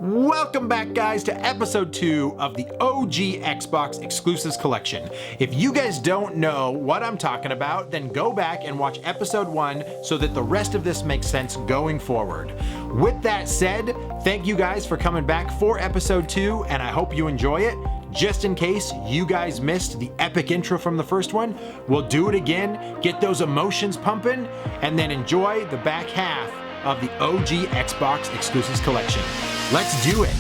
Welcome back, guys, to episode 2 of the OG Xbox Exclusives Collection. If you guys don't know what I'm talking about, then go back and watch episode 1 so that the rest of this makes sense going forward. With that said, thank you guys for coming back for episode 2, and I hope you enjoy it. Just in case you guys missed the epic intro from the first one, we'll do it again, get those emotions pumping, and then enjoy the back half of the OG Xbox Exclusives Collection. Let's do it.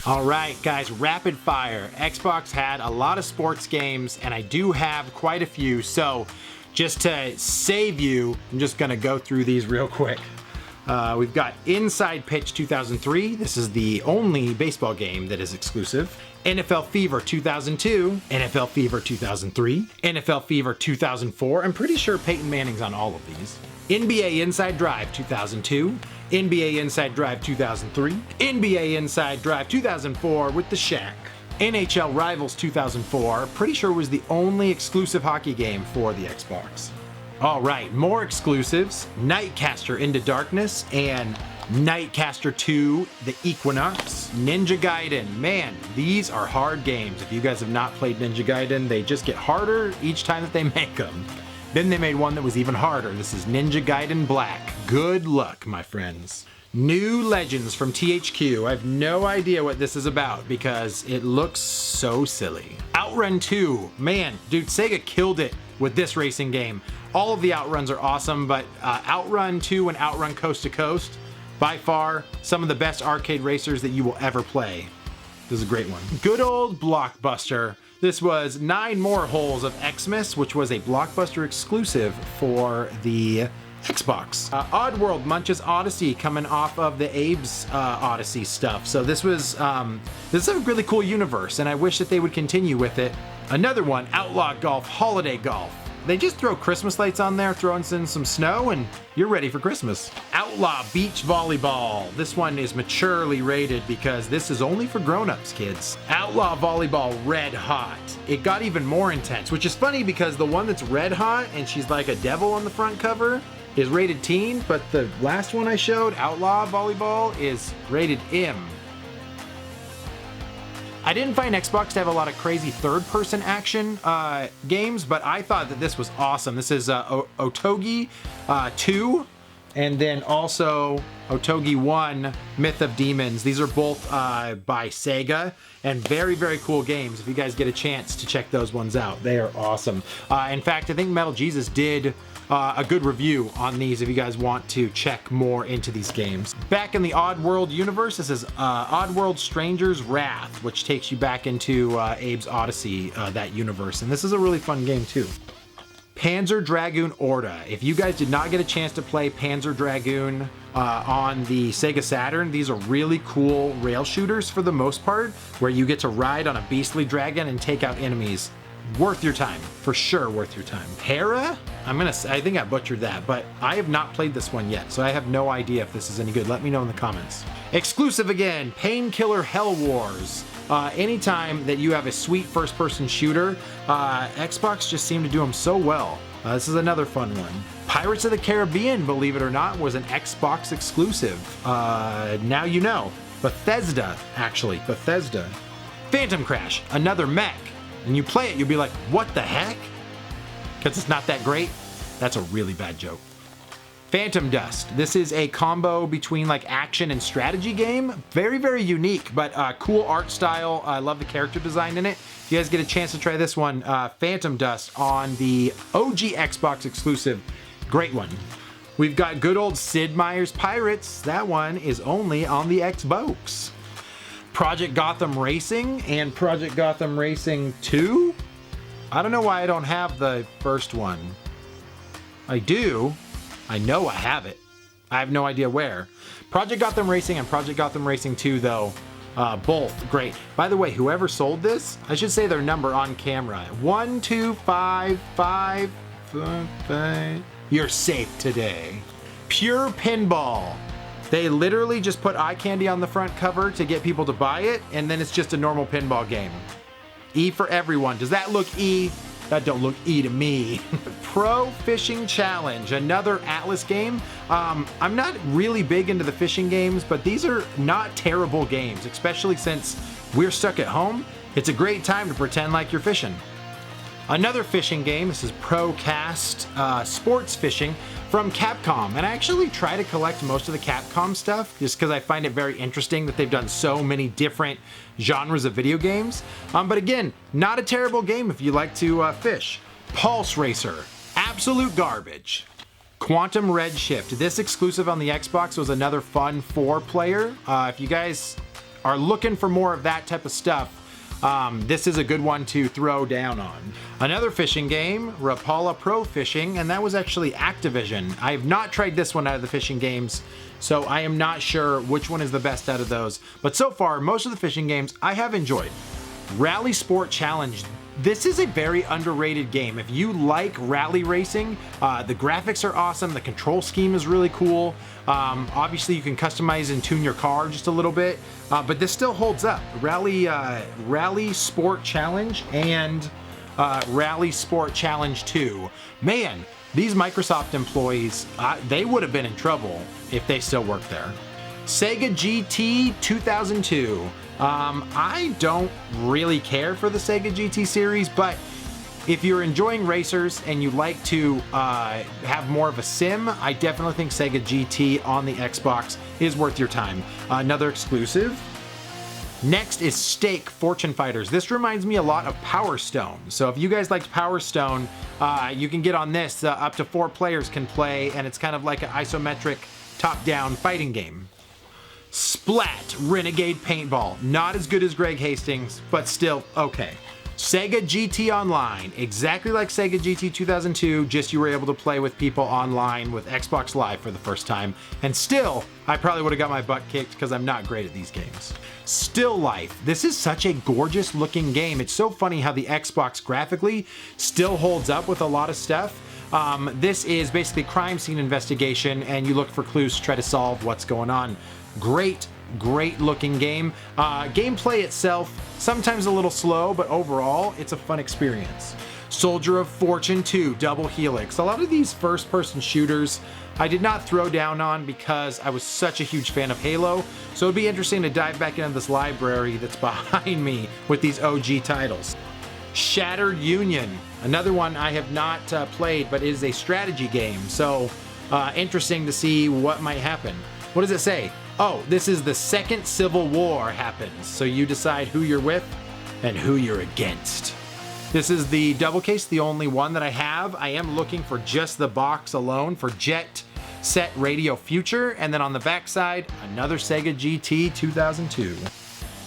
Alright guys, rapid fire. Xbox had a lot of sports games and I do have quite a few, so just to save you, I'm just gonna go through these real quick. We've got Inside Pitch 2003. This is the only baseball game that is exclusive. NFL Fever 2002, NFL Fever 2003, NFL Fever 2004. I'm pretty sure Peyton Manning's on all of these. NBA Inside Drive 2002, NBA Inside Drive 2003, NBA Inside Drive 2004 with the Shaq, NHL Rivals 2004, pretty sure was the only exclusive hockey game for the Xbox. Alright, more exclusives, Nightcaster Into Darkness and Nightcaster 2, The Equinox, Ninja Gaiden. Man, these are hard games. If you guys have not played Ninja Gaiden, they just get harder each time that they make them. Then they made one that was even harder. This is Ninja Gaiden Black. Good luck, my friends. New Legends from THQ. I have no idea what this is about because it looks so silly. Outrun 2. Man, dude, Sega killed it with this racing game. All of the Outruns are awesome, but Outrun 2 and Outrun Coast to Coast, by far, some of the best arcade racers that you will ever play. This is a great one. Good old Blockbuster. This was 9 more holes of Xmas, which was a Blockbuster exclusive for the Xbox. Oddworld Munch's Odyssey, coming off of the Abe's Odyssey stuff. So this is a really cool universe, and I wish that they would continue with it. Another one, Outlaw Golf Holiday Golf. They just throw Christmas lights on there, throw in some snow, and you're ready for Christmas. Outlaw Beach Volleyball. This one is maturely rated because this is only for grown-ups, kids. Outlaw Volleyball Red Hot. It got even more intense, which is funny because the one that's red hot and she's like a devil on the front cover is rated teen, but the last one I showed, Outlaw Volleyball, is rated M. I didn't find Xbox to have a lot of crazy third-person action games, but I thought that this was awesome. This is Otogi 2, and then also Otogi 1, Myth of Demons. These are both by Sega, and very, very cool games. If you guys get a chance to check those ones out, they are awesome. In fact, I think Metal Jesus did a good review on these if you guys want to check more into these games. Back in the Oddworld universe, this is Oddworld Stranger's Wrath, which takes you back into Abe's Odyssey, that universe. And this is a really fun game too. Panzer Dragoon Orta. If you guys did not get a chance to play Panzer Dragoon on the Sega Saturn, these are really cool rail shooters for the most part, where you get to ride on a beastly dragon and take out enemies. Worth your time, for sure worth your time. Hera? I think I butchered that, but I have not played this one yet, so I have no idea if this is any good. Let me know in the comments. Exclusive again, Painkiller Hell Wars. Anytime that you have a sweet first-person shooter, Xbox just seemed to do them so well. This is another fun one. Pirates of the Caribbean, believe it or not, was an Xbox exclusive. Now you know. Bethesda, actually. Bethesda. Phantom Crash, another mech. And you play it, you'll be like, what the heck? Because it's not that great. That's a really bad joke. Phantom Dust. This is a combo between like action and strategy game. Very, very unique, but cool art style. I love the character design in it. If you guys get a chance to try this one, Phantom Dust on the OG Xbox exclusive. Great one. We've got good old Sid Meier's Pirates. That one is only on the Xbox. Project Gotham Racing and Project Gotham Racing 2. I don't know why I don't have the first one. I do. I know I have it. I have no idea where. Project Gotham Racing and Project Gotham Racing 2 though, both great. By the way, whoever sold this, I should say their number on camera. 12555. You're safe today. Pure Pinball. They literally just put eye candy on the front cover to get people to buy it, and then it's just a normal pinball game. E for everyone. Does that look E? That don't look E to me. Pro Fishing Challenge, another Atlas game. I'm not really big into the fishing games, but these are not terrible games, especially since we're stuck at home. It's a great time to pretend like you're fishing. Another fishing game, this is Pro Cast Sports Fishing from Capcom. And I actually try to collect most of the Capcom stuff just because I find it very interesting that they've done so many different genres of video games. But again, not a terrible game if you like to fish. Pulse Racer, absolute garbage. Quantum Redshift, this exclusive on the Xbox was another fun 4-player. If you guys are looking for more of that type of stuff, this is a good one to throw down on. Another fishing game, Rapala Pro Fishing, and that was actually Activision. I have not tried this one out of the fishing games, so I am not sure which one is the best out of those. But so far, most of the fishing games I have enjoyed. Rally Sport Challenge. This is a very underrated game. If you like rally racing, the graphics are awesome, the control scheme is really cool. Obviously you can customize and tune your car just a little bit, but this still holds up. Rally Sport Challenge and Rally Sport Challenge 2. Man, these Microsoft employees, they would have been in trouble if they still worked there. Sega GT 2002. I don't really care for the Sega GT series, but if you're enjoying racers and you like to have more of a sim, I definitely think Sega GT on the Xbox is worth your time. Another exclusive. Next is Stake Fortune Fighters. This reminds me a lot of Power Stone. So if you guys liked Power Stone, you can get on this. Up to 4 players can play, and it's kind of like an isometric top-down fighting game. Splat Renegade Paintball. Not as good as Greg Hastings, but still okay. Sega GT Online. Exactly like Sega GT 2002, just you were able to play with people online with Xbox Live for the first time. And still, I probably would have got my butt kicked because I'm not great at these games. Still Life. This is such a gorgeous looking game. It's so funny how the Xbox graphically still holds up with a lot of stuff. This is basically crime scene investigation, and you look for clues to try to solve what's going on. Great looking game. Gameplay itself, sometimes a little slow, but overall, it's a fun experience. Soldier of Fortune 2, Double Helix. A lot of these first-person shooters I did not throw down on because I was such a huge fan of Halo, so it'd be interesting to dive back into this library that's behind me with these OG titles. Shattered Union, another one I have not played, but it is a strategy game, so interesting to see what might happen. What does it say? Oh, this is the second Civil War happens, so you decide who you're with and who you're against. This is the double case, the only one that I have. I am looking for just the box alone for Jet Set Radio Future, and then on the back side, another Sega GT 2002.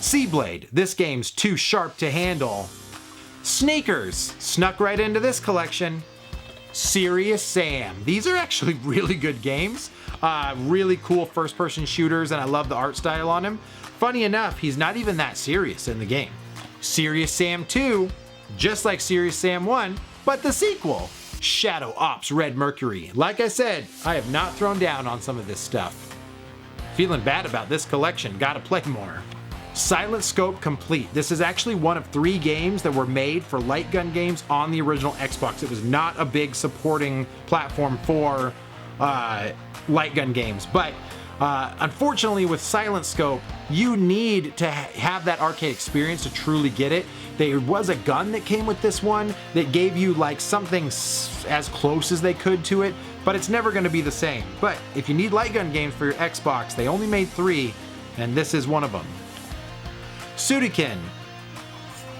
Seablade, this game's too sharp to handle. Sneakers, snuck right into this collection. Serious Sam. These are actually really good games. Really cool first-person shooters, and I love the art style on him. Funny enough, he's not even that serious in the game. Serious Sam 2, just like Serious Sam 1, but the sequel. Shadow Ops Red Mercury. Like I said, I have not thrown down on some of this stuff. Feeling bad about this collection, gotta play more. Silent Scope Complete. This is actually one of 3 games that were made for light gun games on the original Xbox. It was not a big supporting platform for light gun games, but unfortunately with Silent Scope, you need to have that arcade experience to truly get it. There was a gun that came with this one that gave you like something as close as they could to it, but it's never going to be the same. But if you need light gun games for your Xbox, they only made 3, and this is one of them. Sudikin.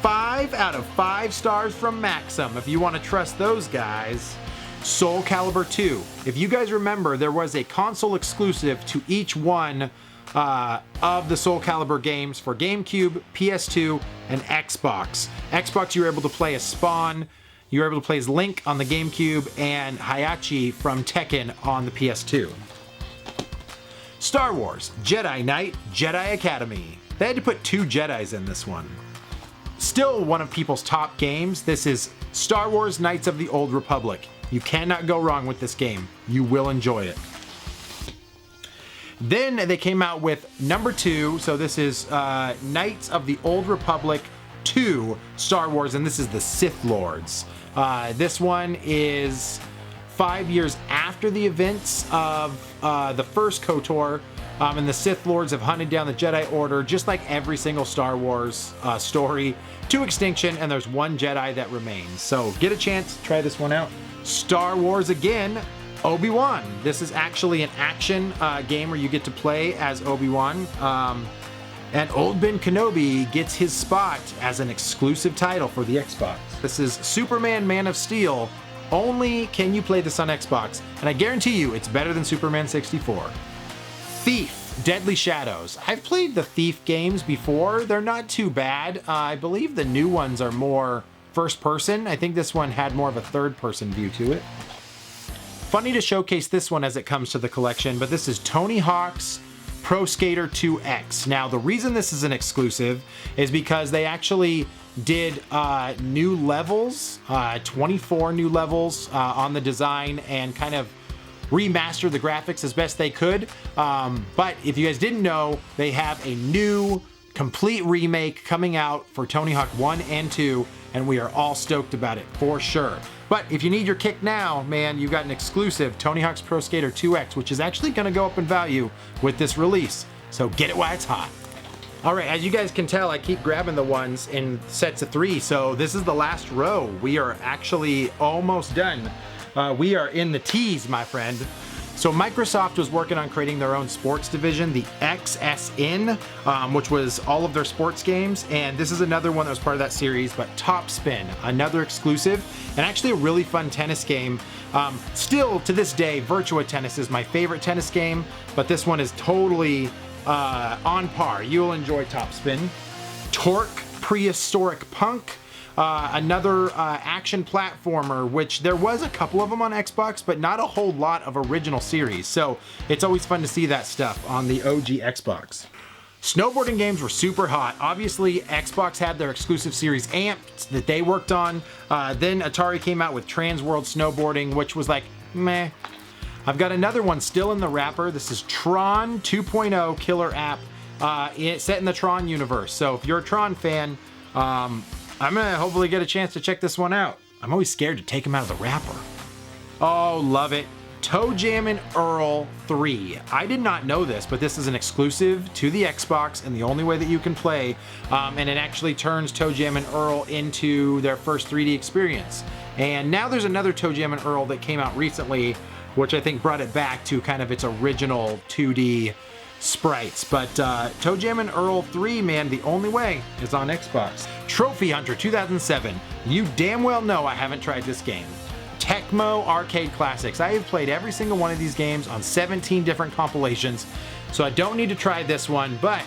5 out of 5 stars from Maxim, if you want to trust those guys. Soul Calibur 2. If you guys remember, there was a console exclusive to each one of the Soul Calibur games for GameCube, PS2, and Xbox. Xbox, you were able to play as Spawn, you were able to play as Link on the GameCube, and Heihachi from Tekken on the PS2. Star Wars Jedi Knight, Jedi Academy. They had to put 2 Jedis in this one. Still one of people's top games. This is Star Wars Knights of the Old Republic. You cannot go wrong with this game. You will enjoy it. Then they came out with number 2. So this is Knights of the Old Republic 2 Star Wars, and this is the Sith Lords. This one is 5 years after the events of the first KOTOR, and the Sith Lords have hunted down the Jedi Order, just like every single Star Wars story, to extinction, and there's 1 Jedi that remains. So get a chance, try this one out. Star Wars again, Obi-Wan. This is actually an action game where you get to play as Obi-Wan. And Old Ben Kenobi gets his spot as an exclusive title for the Xbox. This is Superman Man of Steel. Only can you play this on Xbox, and I guarantee you it's better than Superman 64. Thief, Deadly Shadows. I've played the Thief games before. They're not too bad. I believe the new ones are more first person. I think this one had more of a third person view to it. Funny to showcase this one as it comes to the collection, but this is Tony Hawk's Pro Skater 2X. Now, the reason this is an exclusive is because they actually did new levels, 24 new levels on the design, and kind of remaster the graphics as best they could. But if you guys didn't know, they have a new complete remake coming out for Tony Hawk 1 and 2, and we are all stoked about it for sure. But if you need your kick now, man, you got an exclusive Tony Hawk's Pro Skater 2X, which is actually going to go up in value with this release. So get it while it's hot. All right, as you guys can tell, I keep grabbing the ones in sets of 3. So this is the last row. We are actually almost done. We are in the tees, my friend. So Microsoft was working on creating their own sports division, the XSN, which was all of their sports games. And this is another one that was part of that series, but Top Spin, another exclusive, and actually a really fun tennis game. Still, to this day, Virtua Tennis is my favorite tennis game, but this one is totally on par. You'll enjoy Top Spin. Torque, Prehistoric Punk. Another action platformer, which there was a couple of them on Xbox, but not a whole lot of original series. So it's always fun to see that stuff on the OG Xbox. Snowboarding games were super hot. Obviously, Xbox had their exclusive series Amped that they worked on. Then Atari came out with Trans World Snowboarding, which was like, meh. I've got another one still in the wrapper. This is Tron 2.0 killer app set in the Tron universe. So if you're a Tron fan, I'm gonna hopefully get a chance to check this one out. I'm always scared to take them out of the wrapper. Oh, love it. Toe Jammin' Earl 3. I did not know this, but this is an exclusive to the Xbox and the only way that you can play. And it actually turns Toe Jammin' Earl into their first 3D experience. And now there's another Toe Jammin' Earl that came out recently, which I think brought it back to kind of its original 2D sprites. But Toe Jammin' Earl 3, man, the only way is on Xbox. Trophy Hunter 2007. You damn well know I haven't tried this game. Tecmo Arcade Classics. I have played every single one of these games on 17 different compilations, so I don't need to try this one, but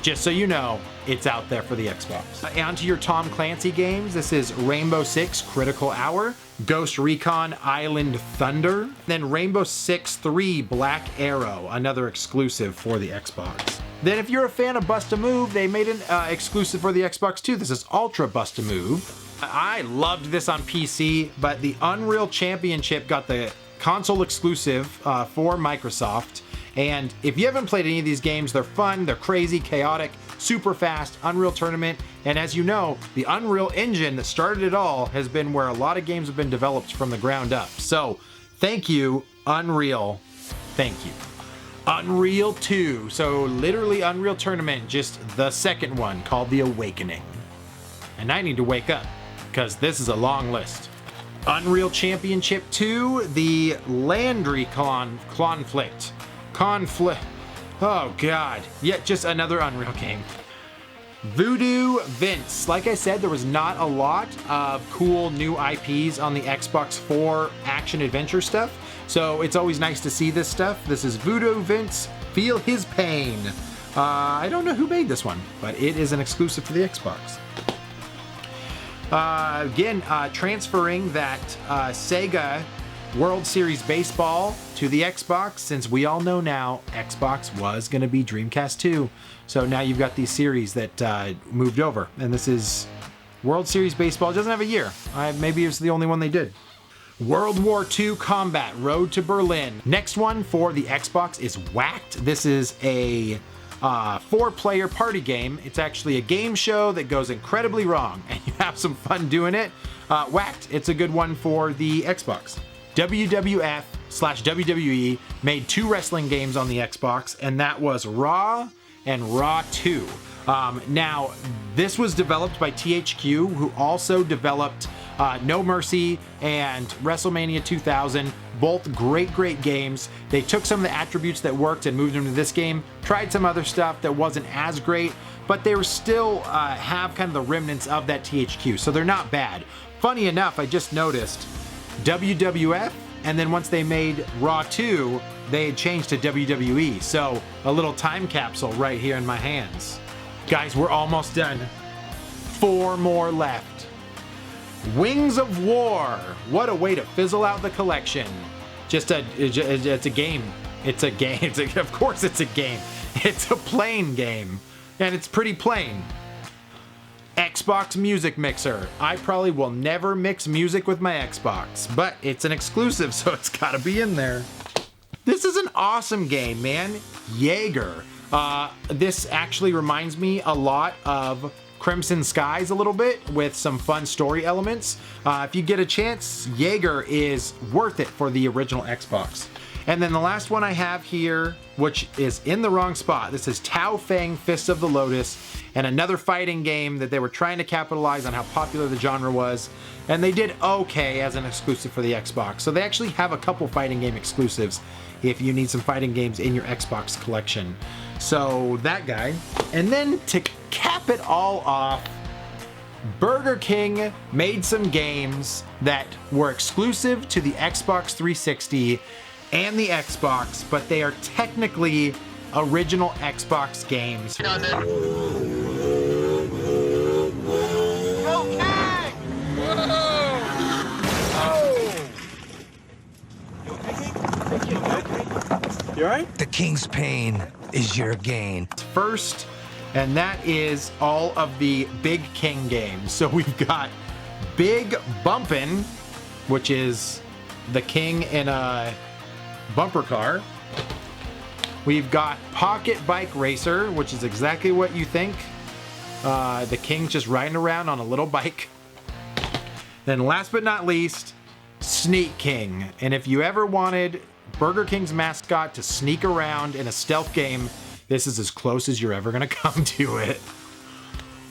just so you know, it's out there for the Xbox. Onto your Tom Clancy games. This is Rainbow Six Critical Hour, Ghost Recon Island Thunder, then Rainbow Six 3 Black Arrow, another exclusive for the Xbox. Then if you're a fan of Bust a Move, they made an exclusive for the Xbox too. This is Ultra Bust a Move. I loved this on PC, but the Unreal Championship got the console exclusive for Microsoft. And if you haven't played any of these games, they're fun, they're crazy, chaotic, super fast, Unreal Tournament. And as you know, the Unreal Engine that started it all has been where a lot of games have been developed from the ground up. So thank you, Unreal. Thank you. Unreal 2. So literally Unreal Tournament, just the second one called The Awakening. And I need to wake up because this is a long list. Unreal Championship 2, the Landry Conflict. Oh God, yeah, just another Unreal game. Voodoo Vince. Like I said, there was not a lot of cool new IPs on the Xbox 4 action-adventure stuff, so it's always nice to see this stuff. This is Voodoo Vince, Feel His Pain. I don't know who made this one, but it is an exclusive for the Xbox. Again, transferring that Sega World Series Baseball to the Xbox, since we all know now Xbox was going to be Dreamcast 2. So now you've got these series that moved over, and this is World Series Baseball. It doesn't have a year. Maybe it's the only one they did. World War II Combat Road to Berlin. Next one for the Xbox is Whacked. This is a 4-player party game. It's actually a game show that goes incredibly wrong, and you have some fun doing it. Whacked, it's a good one for the Xbox. WWF/WWE made 2 wrestling games on the Xbox, and that was Raw and Raw 2. Now, this was developed by THQ, who also developed No Mercy and WrestleMania 2000. Both great games. They took some of the attributes that worked and moved them to this game, tried some other stuff that wasn't as great, but they were still have kind of the remnants of that THQ, so they're not bad. Funny enough, I just noticed WWF, and then once they made Raw 2, they had changed to WWE, so a little time capsule right here in my hands. Guys, we're almost done. 4 more left. Wings of War. What a way to fizzle out the collection. It's a game. It's a game. Of course it's a game. It's a plain game, and it's pretty plain. Xbox Music Mixer. I probably will never mix music with my Xbox, but it's an exclusive, so it's gotta be in there. This is an awesome game, man. Jaeger. This actually reminds me a lot of Crimson Skies a little bit, with some fun story elements. If you get a chance, Jaeger is worth it for the original Xbox. And then the last one I have here, which is in the wrong spot. This is Tao Feng Fist of the Lotus, and another fighting game that they were trying to capitalize on how popular the genre was, and they did okay as an exclusive for the Xbox. So they actually have a couple fighting game exclusives if you need some fighting games in your Xbox collection. So that guy. And then to cap it all off, Burger King made some games that were exclusive to the Xbox 360 and the Xbox, but they are technically original Xbox games. You alright? The king's pain is your gain. First, and that is all of the Big King games. So we've got Big Bumpin', which is the king in a bumper car. We've got Pocket Bike Racer, which is exactly what you think. The king's just riding around on a little bike. Then last but not least, Sneak King. And if you ever wanted Burger King's mascot to sneak around in a stealth game, this is as close as you're ever gonna come to it.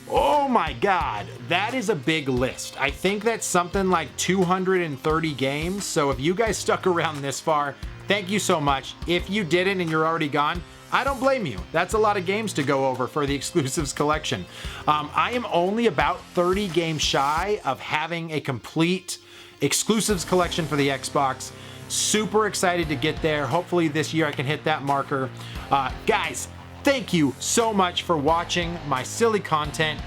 Oh my God, that is a big list. I think that's something like 230 games. So if you guys stuck around this far, thank you so much. If you didn't and you're already gone, I don't blame you. That's a lot of games to go over for the exclusives collection. I am only about 30 games shy of having a complete exclusives collection for the Xbox. Super excited to get there. Hopefully this year I can hit that marker. Guys, thank you so much for watching my silly content.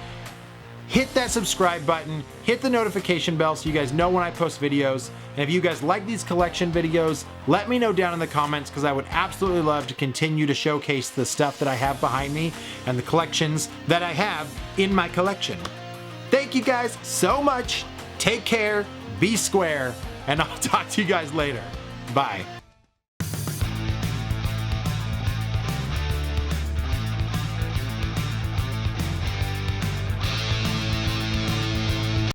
Hit that subscribe button, hit the notification bell so you guys know when I post videos. And if you guys like these collection videos, let me know down in the comments, because I would absolutely love to continue to showcase the stuff that I have behind me and the collections that I have in my collection. Thank you guys so much. Take care, be square, and I'll talk to you guys later. Bye.